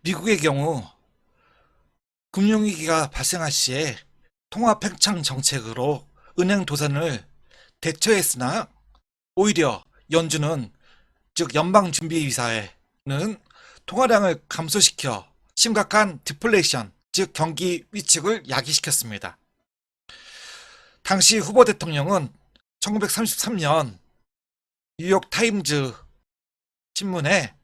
미국의 경우 금융위기가 발생할 시에 통화팽창 정책으로 은행 도산을 대처했으나 오히려 연준은 즉 연방준비위사회는 통화량을 감소시켜 심각한 디플레이션 즉 경기 위축을 야기시켰습니다. 당시 후보 대통령은 1933년 뉴욕 타임즈 신문에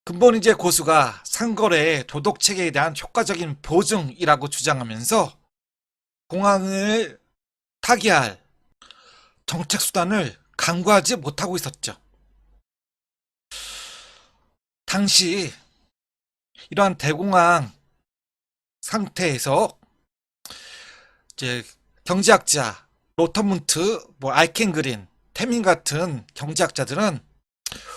근본이제 고수가 상거래의 도덕체계에 대한 효과적인 보증이라고 주장하면서 공항을 타개할 정책 수단을 강구하지 못하고 있었죠. 당시 이러한 대공황 상태에서 이제 경제학자 로터문트, 알켄 그린, 태민 같은 경제학자들은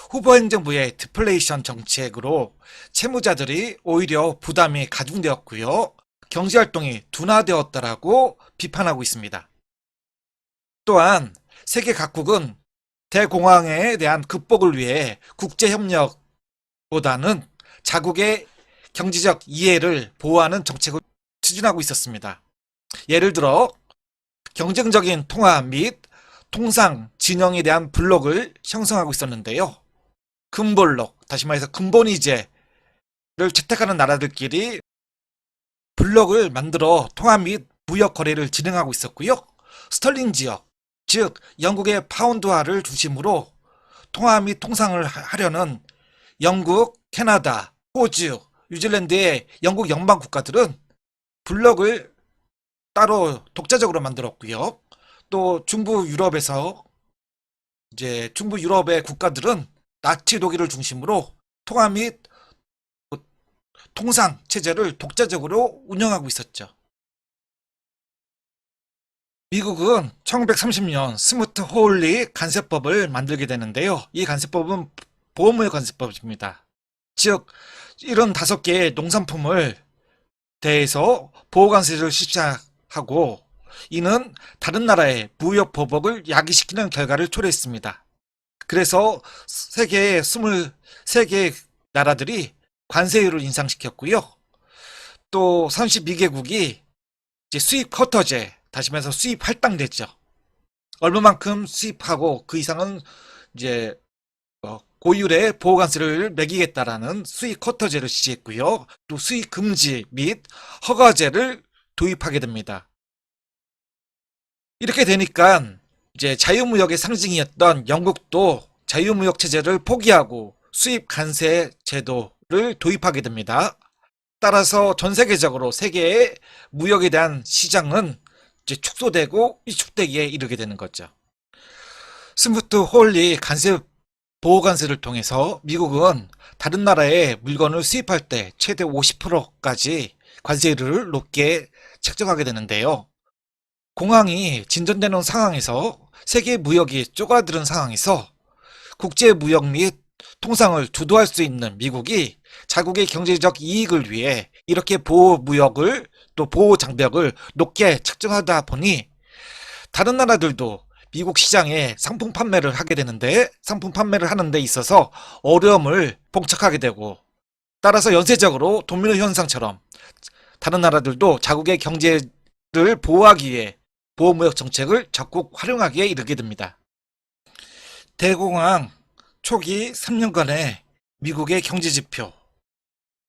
후보 행정부의 디플레이션 정책으로 채무자들이 오히려 부담이 가중되었고요. 경제활동이 둔화되었다라고 비판하고 있습니다. 또한 세계 각국은 대공황에 대한 극복을 위해 국제협력보다는 자국의 경제적 이해를 보호하는 정책을 추진하고 있었습니다. 예를 들어 경쟁적인 통화 및 통상 진영에 대한 블록을 형성하고 있었는데요. 근본록, 다시 말해서 근본이제를 채택하는 나라들끼리 블록을 만들어 통화 및 무역 거래를 진행하고 있었고요. 스털링 지역, 즉 영국의 파운드화를 중심으로 통화 및 통상을 하려는 영국, 캐나다, 호주, 뉴질랜드의 영국 연방 국가들은 블록을 따로 독자적으로 만들었고요. 또 중부 유럽에서 중부 유럽의 국가들은 나치 독일을 중심으로 통화 및 통상 체제를 독자적으로 운영하고 있었죠. 미국은 1930년 스무트 호울리 관세법을 만들게 되는데요. 이 관세법은 보호무역 관세법입니다. 즉 75개의 농산품을 대해서 보호관세를 실시하고 이는 다른 나라의 무역 보복을 야기시키는 결과를 초래했습니다. 그래서 세계의 23개 나라들이 관세율을 인상시켰고요. 또 32개국이 수입 쿼터제, 다시 말해서 수입 할당제죠. 얼마만큼 수입하고 그 이상은 이제 고율의 보호관세를 매기겠다라는 수입 쿼터제를 지시했고요. 또 수입 금지 및 허가제를 도입하게 됩니다. 이렇게 되니까 이제 자유무역의 상징이었던 영국도 자유무역 체제를 포기하고 수입 관세 제도를 도입하게 됩니다. 따라서 전 세계적으로 세계의 무역에 대한 시장은 이제 축소되고 위축되기에 이르게 되는 거죠. 스무트 홀리 관세 보호 관세를 통해서 미국은 다른 나라의 물건을 수입할 때 최대 50%까지 관세를 높게 책정하게 되는데요. 공황이 진전되는 상황에서 세계 무역이 쪼그라드는 상황에서 국제 무역 및 통상을 주도할 수 있는 미국이 자국의 경제적 이익을 위해 이렇게 보호 무역을 또 보호 장벽을 높게 책정하다 보니 다른 나라들도 미국 시장에 상품 판매를 하게 되는데 상품 판매를 하는 데 있어서 어려움을 봉착하게 되고 따라서 연쇄적으로 도미노 현상처럼 다른 나라들도 자국의 경제를 보호하기 위해 보호무역 정책을 적극 활용하기에 이르게 됩니다. 대공황 초기 3년간의 미국의 경제지표.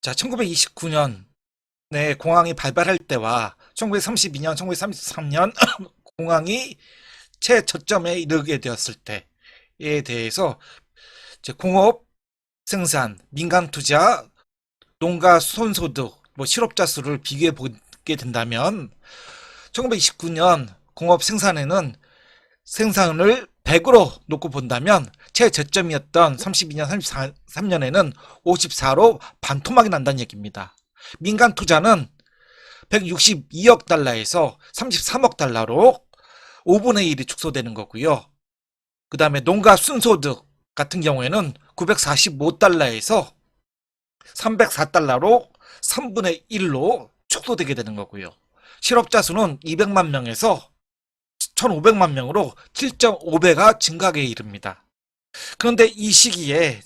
자, 1929년에 공황이 발발할 때와 1932년, 1933년 공황이 최저점에 이르게 되었을 때에 대해서 공업, 생산, 민간 투자, 농가 수손소득, 실업자 수를 비교해 보게 된다면 1929년 공업 생산에는 생산을 100으로 놓고 본다면 최저점이었던 32년, 33년에는 54로 반토막이 난다는 얘기입니다. 민간 투자는 162억 달러에서 33억 달러로 5분의 1이 축소되는 거고요. 그 다음에 농가 순소득 같은 경우에는 945달러에서 304달러로 3분의 1로 축소되게 되는 거고요. 실업자 수는 200만 명에서 1,500만 명으로 7.5배가 증가하게 이릅니다. 그런데 이 시기에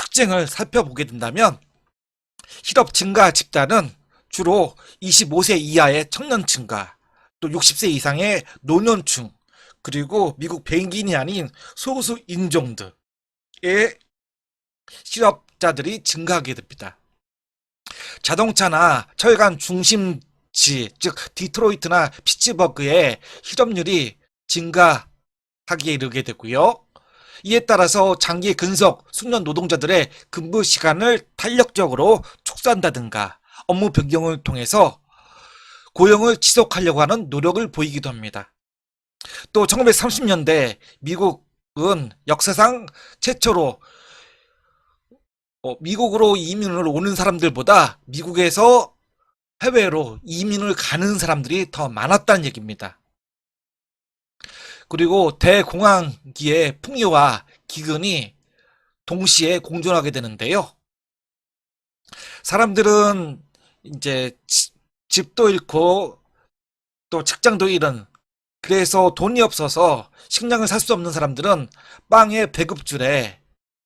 특징을 살펴보게 된다면 실업 증가 집단은 주로 25세 이하의 청년층과 또 60세 이상의 노년층, 그리고 미국 백인이 아닌 소수 인종들의 실업자들이 증가하게 됩니다. 자동차나 철강 중심지, 즉 디트로이트나 피츠버그의 실업률이 증가하기에 이르게 되고요. 이에 따라서 장기 근속 숙련 노동자들의 근무 시간을 탄력적으로 축소한다든가 업무 변경을 통해서 고용을 지속하려고 하는 노력을 보이기도 합니다. 또 1930년대 미국은 역사상 최초로 미국으로 이민을 오는 사람들보다 미국에서 해외로 이민을 가는 사람들이 더 많았다는 얘기입니다. 그리고 대공황기의 풍요와 기근이 동시에 공존하게 되는데요. 사람들은 이제 집도 잃고 또 직장도 잃은, 그래서 돈이 없어서 식량을 살 수 없는 사람들은 빵의 배급줄에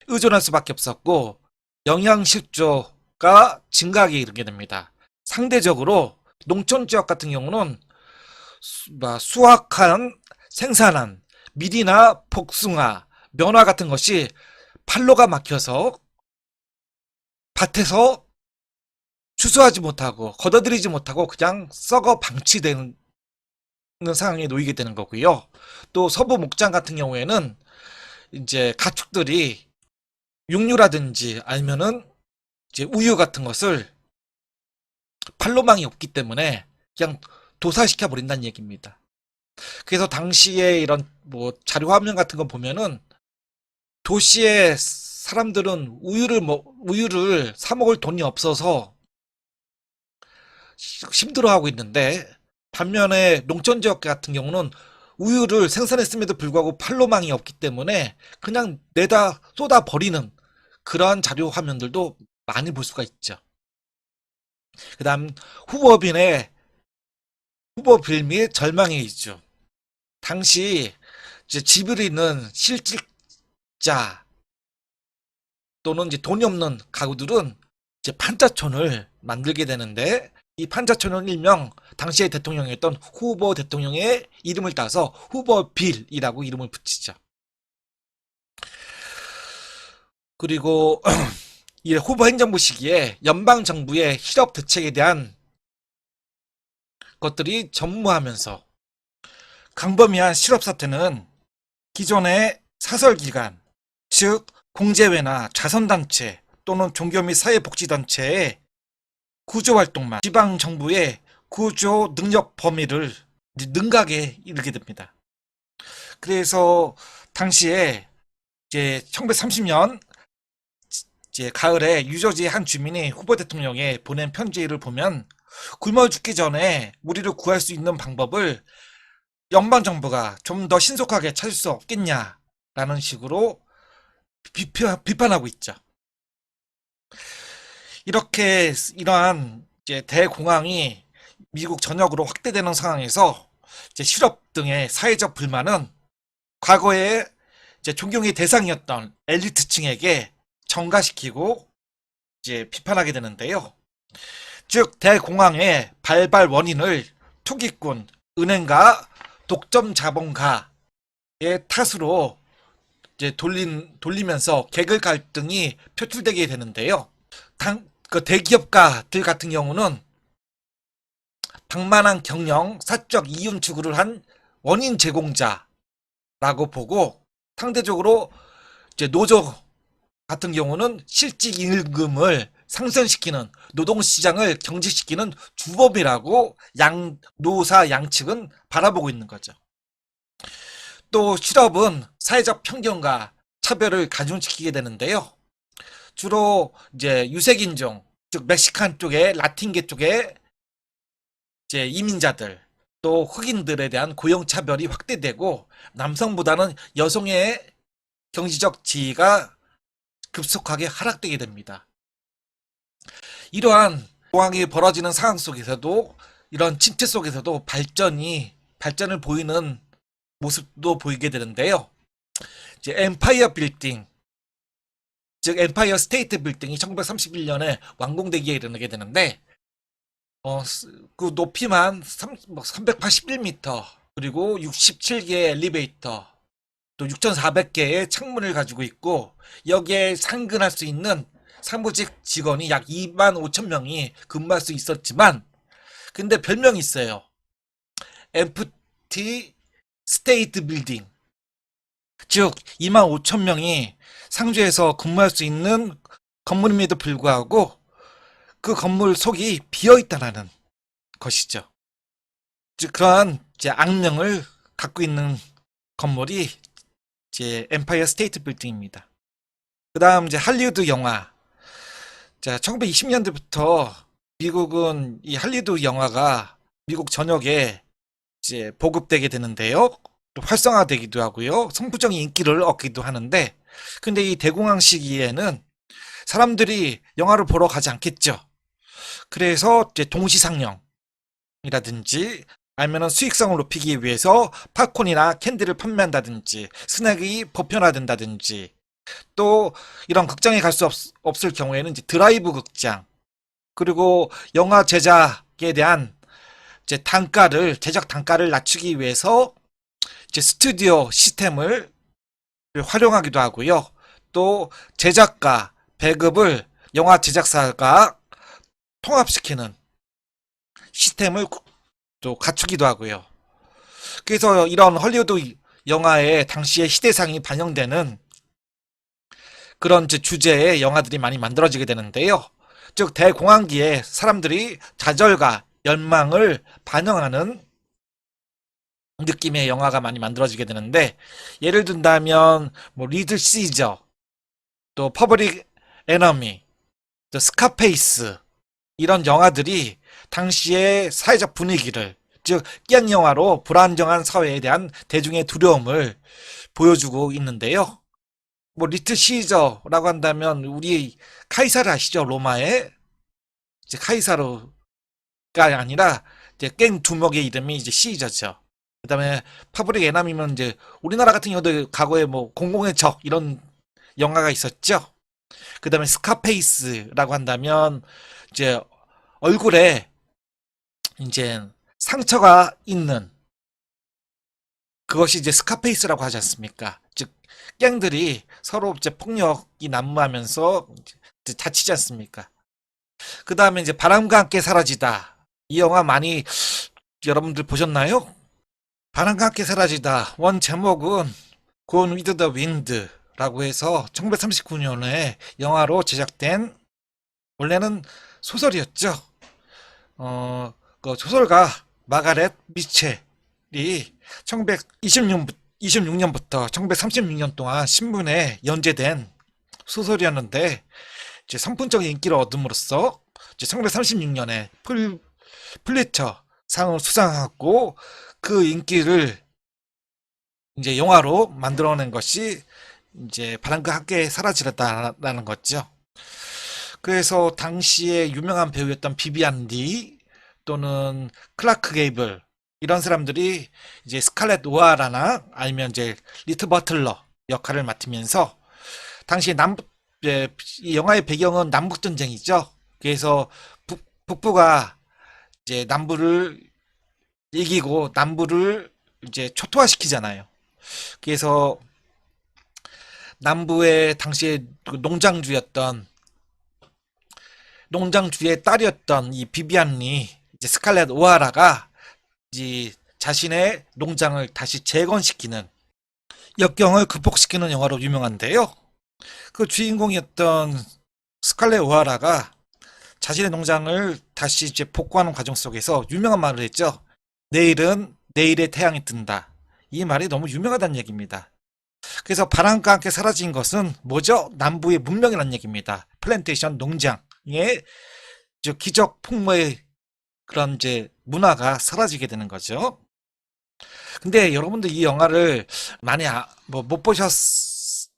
의존할 수밖에 없었고 영양실조가 증가하게 이르게 됩니다. 상대적으로 농촌 지역 같은 경우는 수확한 생산한 밀이나 복숭아, 면화 같은 것이 판로가 막혀서 밭에서 추수하지 못하고 걷어들이지 못하고 그냥 썩어 방치되는 상황에 놓이게 되는 거고요. 또 서부 목장 같은 경우에는 이제 가축들이 육류라든지 아니면은 이제 우유 같은 것을 판로망이 없기 때문에 그냥 도살시켜 버린다는 얘기입니다. 그래서 당시에 이런 뭐 자료 화면 같은 거 보면은 도시의 사람들은 우유를 사 먹을 돈이 없어서 힘들어하고 있는데, 반면에 농촌 지역 같은 경우는 우유를 생산했음에도 불구하고 판로망이 없기 때문에 그냥 내다 쏟아 버리는 그러한 자료 화면들도 많이 볼 수가 있죠. 그 다음 후보빌 및 절망의 이주. 당시 이제 집을 잃는 실직자 또는 이제 돈이 없는 가구들은 이제 판자촌을 만들게 되는데, 이 판자촌은 일명 당시의 대통령이었던 후보 대통령의 이름을 따서 후보빌이라고 이름을 붙이죠. 그리고 이 후보 행정부 시기에 연방 정부의 실업 대책에 대한 것들이 전무하면서 광범위한 실업 사태는 기존의 사설기관, 즉 공제회나 자선단체 또는 종교 및 사회복지단체의 구조활동만 지방정부의 구조 능력 범위를 능가하게 이르게 됩니다. 그래서 당시에 이제 1930년 이제 가을에 유저지의 한 주민이 후보 대통령에 보낸 편지를 보면, 굶어 죽기 전에 우리를 구할 수 있는 방법을 연방정부가 좀 더 신속하게 찾을 수 없겠냐라는 식으로 비판하고 있죠. 이러한 이제 대공황이 미국 전역으로 확대되는 상황에서 이제 실업 등의 사회적 불만은 과거에 이제 존경의 대상이었던 엘리트층에게 전가시키고 이제 비판하게 되는데요. 즉 대공황의 발발 원인을 투기꾼, 은행가, 독점 자본가의 탓으로 이제 돌리면서 계급 갈등이 표출되게 되는데요. 그 대기업가들 같은 경우는 방만한 경영, 사적 이윤 추구를 한 원인 제공자라고 보고, 상대적으로 이제 노조 같은 경우는 실직 임금을 상승시키는, 노동시장을 경직시키는 주범이라고 노사 양측은 바라보고 있는 거죠. 또 실업은 사회적 편견과 차별을 가중시키게 되는데요. 주로 이제 유색인종, 즉 멕시칸 쪽에, 라틴계 쪽에 이제 이민자들, 또 흑인들에 대한 고용차별이 확대되고 남성보다는 여성의 경제적 지위가 급속하게 하락되게 됩니다. 이러한 공황이 벌어지는 상황 속에서도, 이런 침체 속에서도 발전을 보이는 모습도 보이게 되는데요. 이제 엠파이어 빌딩, 즉 엠파이어 스테이트 빌딩이 1931년에 완공되기에 이르게 되는데 그 높이만 381m, 그리고 67개의 엘리베이터, 또 6,400개의 창문을 가지고 있고, 여기에 상근할 수 있는 사무직 직원이 약 2만 5천 명이 근무할 수 있었지만, 근데 별명이 있어요. 엠프티 스테이트 빌딩. 즉 2만 5천 명이 상주에서 근무할 수 있는 건물임에도 불구하고 그 건물 속이 비어 있다라는 것이죠. 즉 그러한 이제 악명을 갖고 있는 건물이 이제 엠파이어 스테이트 빌딩입니다. 그다음 이제 할리우드 영화. 자, 1920년대부터 미국은 이 할리우드 영화가 미국 전역에 이제 보급되게 되는데요. 또 활성화되기도 하고요. 선풍적인 인기를 얻기도 하는데, 근데 이 대공황 시기에는 사람들이 영화를 보러 가지 않겠죠. 그래서 이제 동시상영이라든지 아니면 수익성을 높이기 위해서 팝콘이나 캔디를 판매한다든지 스낵이 보편화된다든지, 또 이런 극장에 갈 수 없을 경우에는 이제 드라이브 극장, 그리고 영화 제작에 대한 이제 제작 단가를 낮추기 위해서 이제 스튜디오 시스템을 활용하기도 하고요. 또 제작과 배급을 영화 제작사가 통합시키는 시스템을 또 갖추기도 하고요. 그래서 이런 헐리우드 영화의 당시의 시대상이 반영되는 그런 이제 주제의 영화들이 많이 만들어지게 되는데요. 즉 대공황기에 사람들이 좌절과 열망을 반영하는 느낌의 영화가 많이 만들어지게 되는데, 예를 든다면 뭐 리들 시저, 또 퍼블릭 에너미, 또 스카페이스, 이런 영화들이 당시의 사회적 분위기를, 즉 끼양 영화로 불안정한 사회에 대한 대중의 두려움을 보여주고 있는데요. 뭐 리틀 시저라고 한다면 우리 카이사르 아시죠? 로마의 이제 카이사르가 아니라 이제 깽 두목의 이름이 이제 시저죠. 그다음에 파브릭 에남이면 이제 우리나라 같은 경우도 과거에 뭐 공공의 적 이런 영화가 있었죠. 그다음에 스카페이스라고 한다면 이제 얼굴에 이제 상처가 있는, 그것이 이제 스카페이스라고 하지 않습니까? 즉 갱들이 서로 이제 폭력이 난무하면서 이제 다치지 않습니까? 그 다음에 이제 바람과 함께 사라지다. 이 영화 많이 여러분들 보셨나요? 바람과 함께 사라지다. 원 제목은 Gone with the Wind라고 해서 1939년에 영화로 제작된, 원래는 소설이었죠. 그 소설가 마가렛 미첼이 1926년부터 1936년 동안 신문에 연재된 소설이었는데, 이제 선풍적인 인기를 얻음으로써 이제 1936년에 플리처 상을 수상하고, 그 인기를 이제 영화로 만들어낸 것이 이제 바람과 함께 사라지다라는 거죠. 그래서 당시에 유명한 배우였던 비비안 리, 또는 클라크 게이블, 이런 사람들이 이제 스칼렛 오하라나 아니면 이제 리트 버틀러 역할을 맡으면서, 당시 이 영화의 배경은 남북 전쟁이죠. 그래서 북부가 이제 남부를 이기고 남부를 이제 초토화시키잖아요. 그래서 남부의 당시에 그 농장주의 딸이었던 이 비비안니, 이제 스칼렛 오하라가 이제 자신의 농장을 다시 재건시키는, 역경을 극복시키는 영화로 유명한데요. 그 주인공이었던 스칼렛 오하라가 자신의 농장을 다시 이제 복구하는 과정 속에서 유명한 말을 했죠. 내일은 내일의 태양이 뜬다. 이 말이 너무 유명하다는 얘기입니다. 그래서 바람과 함께 사라진 것은 뭐죠? 남부의 문명이라는 얘기입니다. 플랜테이션 농장의 기적 풍모의 그런 이제 문화가 사라지게 되는 거죠. 근데 여러분들 이 영화를 많이 못 보셨을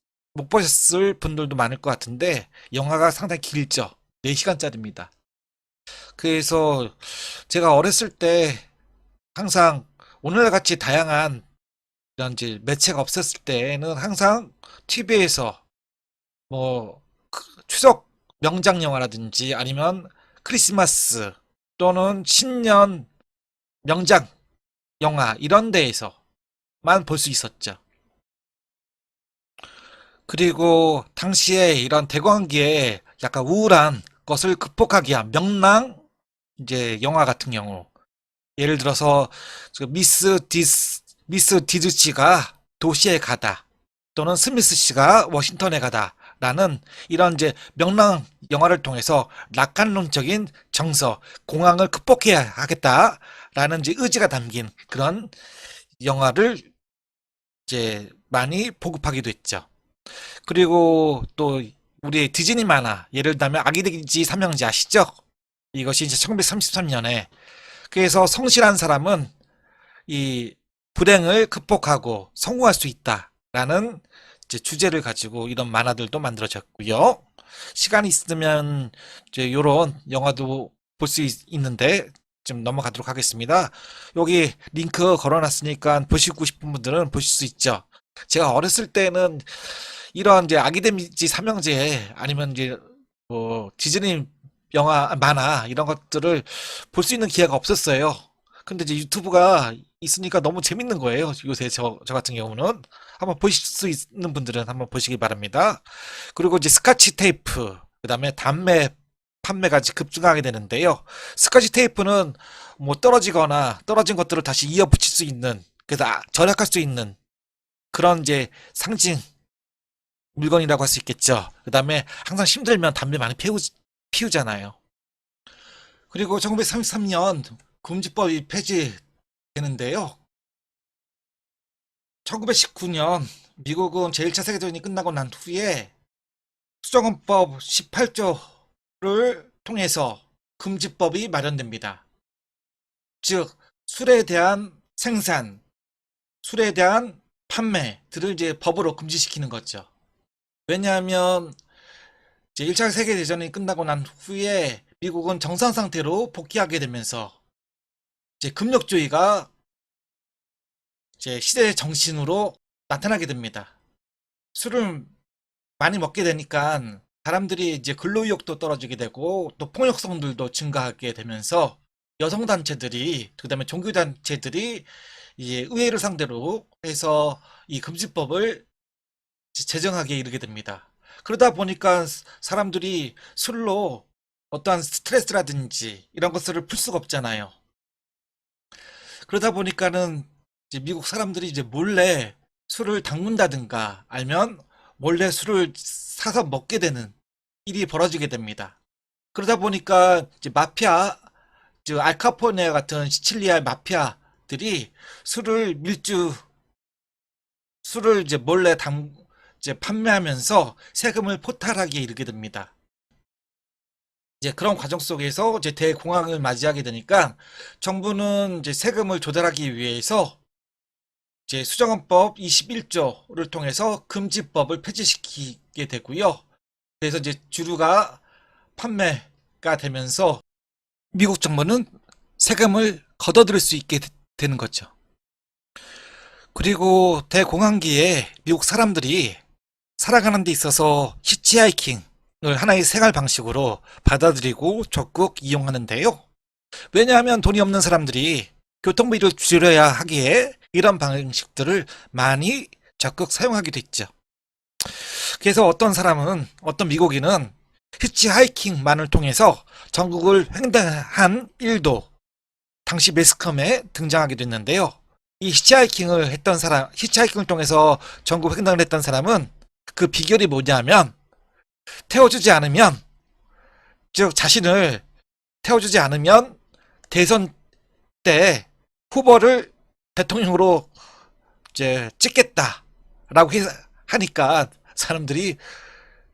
분들도 많을 것 같은데, 영화가 상당히 길죠. 4시간짜리입니다. 그래서 제가 어렸을 때 항상 오늘날 같이 다양한 이런 이제 매체가 없었을 때는 항상 TV에서 뭐 추석 명장 영화라든지 아니면 크리스마스 또는 신년 명장 영화 이런 데에서만 볼 수 있었죠. 그리고 당시에 이런 대공황기에 약간 우울한 것을 극복하기 위한 명랑 이제 영화 같은 경우 예를 들어서 미스 디즈씨가 도시에 가다 또는 스미스 씨가 워싱턴에 가다라는 이런 이제 명랑 영화를 통해서 낙관론적인 정서, 공황을 극복해야 하겠다라는 이제 의지가 담긴 그런 영화를 이제 많이 보급하기도 했죠. 그리고 또 우리 디즈니 만화 예를 들면 아기돼지 삼형제 아시죠? 이것이 이제 1933년에 그래서 성실한 사람은 이 불행을 극복하고 성공할 수 있다라는 이제 주제를 가지고 이런 만화들도 만들어졌고요. 시간이 있으면 이제 이런 영화도 볼 수 있는데 좀 넘어가도록 하겠습니다. 여기 링크 걸어놨으니까 보시고 싶은 분들은 보실 수 있죠. 제가 어렸을 때는 이런 이제 아기 데미지 삼형제 아니면 이제 뭐 디즈니 영화 만화 이런 것들을 볼 수 있는 기회가 없었어요. 근데 이제 유튜브가 있으니까 너무 재밌는 거예요. 요새 저 같은 경우는 한번 보실 수 있는 분들은 한번 보시기 바랍니다. 그리고 이제 스카치 테이프, 그다음에 담배 판매가 이제 급증하게 되는데요. 스카치 테이프는 뭐 떨어지거나 떨어진 것들을 다시 이어 붙일 수 있는 그래서 절약할 수 있는 그런 이제 상징 물건이라고 할 수 있겠죠. 그다음에 항상 힘들면 담배 많이 피우잖아요. 그리고 1933년 금지법이 폐지되는데요. 1919년 미국은 제1차 세계대전이 끝나고 난 후에 수정헌법 18조를 통해서 금지법이 마련됩니다. 즉 술에 대한 생산, 술에 대한 판매들을 이제 법으로 금지시키는 거죠. 왜냐하면 이제 1차 세계대전이 끝나고 난 후에 미국은 정상 상태로 복귀하게 되면서 이제 금력주의가 이제 시대의 정신으로 나타나게 됩니다. 술을 많이 먹게 되니까 사람들이 이제 근로의욕도 떨어지게 되고 또 폭력성들도 증가하게 되면서 여성단체들이 그다음에 종교단체들이 이제 의회를 상대로 해서 이 금지법을 제정하게 이르게 됩니다. 그러다 보니까 사람들이 술로 어떠한 스트레스라든지 이런 것들을 풀 수가 없잖아요. 그러다 보니까는 이제 미국 사람들이 이제 몰래 술을 담근다든가 알면 몰래 술을 사서 먹게 되는 일이 벌어지게 됩니다. 그러다 보니까 이제 마피아, 즉 알카포네 같은 시칠리아 마피아들이 술을 술을 이제 몰래 이제 판매하면서 세금을 포탈하게 이르게 됩니다. 이제 그런 과정 속에서 이제 대공황을 맞이하게 되니까 정부는 이제 세금을 조달하기 위해서 이제 수정헌법 21조를 통해서 금지법을 폐지시키게 되고요. 그래서 이제 주류가 판매가 되면서 미국 정부는 세금을 걷어들일 수 있게 되는 거죠. 그리고 대공황기에 미국 사람들이 살아가는 데 있어서 히치하이킹을 하나의 생활 방식으로 받아들이고 적극 이용하는데요. 왜냐하면 돈이 없는 사람들이 교통비를 줄여야 하기에 이런 방식들을 많이 적극 사용하기도 했죠. 그래서 어떤 미국인은 히치하이킹만을 통해서 전국을 횡단한 일도 당시 매스컴에 등장하게 됐는데요. 이 히치하이킹을 통해서 전국 횡단을 했던 사람은 그 비결이 뭐냐면 태워주지 않으면, 즉 자신을 태워주지 않으면 대선 때 후보를 대통령으로 이제 찍겠다라고 하니까 사람들이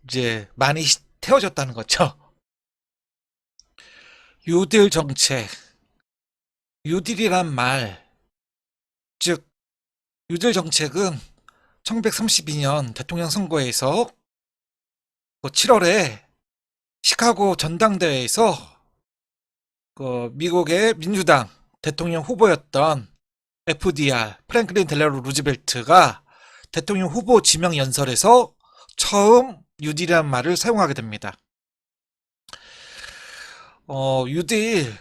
이제 많이 태워줬다는 거죠. 뉴딜 정책, 뉴딜이란 말, 즉 뉴딜 정책은 1932년 대통령 선거에서 7월에 시카고 전당대회에서 미국의 민주당 대통령 후보였던 FDR, 프랭클린 델라로 루즈벨트가 대통령 후보 지명 연설에서 처음 뉴딜이라는 말을 사용하게 됩니다. 뉴딜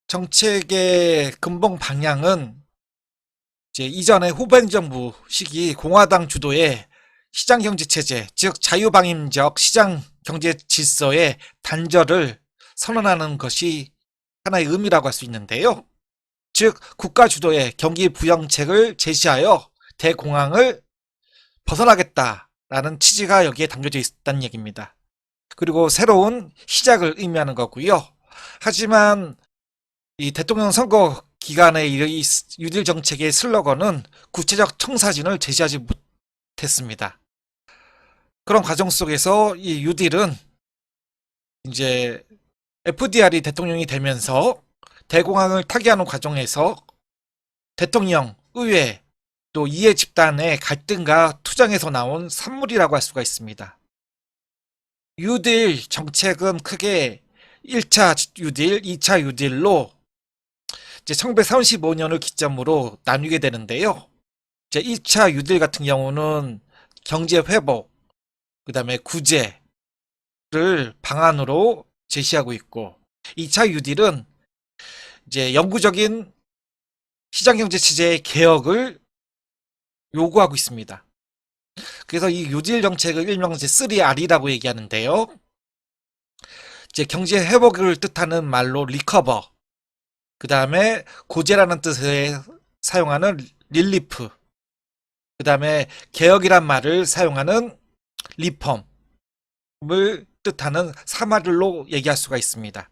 정책의 근본 방향은 이제 이전의 후보 행정부 시기 공화당 주도의 시장 경제 체제, 즉 자유방임적 시장 경제 질서의 단절을 선언하는 것이 하나의 의미라고 할 수 있는데요. 즉 국가 주도의 경기 부양책을 제시하여 대공황을 벗어나겠다라는 취지가 여기에 담겨져 있다는 얘기입니다. 그리고 새로운 시작을 의미하는 거고요. 하지만 이 대통령 선거 기간에 이 뉴딜 정책의 슬로건은 구체적 청사진을 제시하지 못했습니다. 그런 과정 속에서 이 뉴딜은 이제 FDR이 대통령이 되면서 대공황을 타개하는 과정에서 대통령, 의회, 또 이해 집단의 갈등과 투쟁에서 나온 산물이라고 할 수가 있습니다. 뉴딜 정책은 크게 1차 뉴딜, 2차 뉴딜로 이제 1935년을 기점으로 나뉘게 되는데요. 이제 1차 뉴딜 같은 경우는 경제 회복, 그 다음에 구제를 방안으로 제시하고 있고, 2차 뉴딜은 이제 영구적인 시장경제 체제의 개혁을 요구하고 있습니다. 그래서 이 뉴딜 정책을 일명 이제 3R이라고 얘기하는데요. 이제 경제 회복을 뜻하는 말로 리커버, 그 다음에 고제라는 뜻에 사용하는 릴리프, 그 다음에 개혁이란 말을 사용하는 리펌을 뜻하는 3R로 얘기할 수가 있습니다.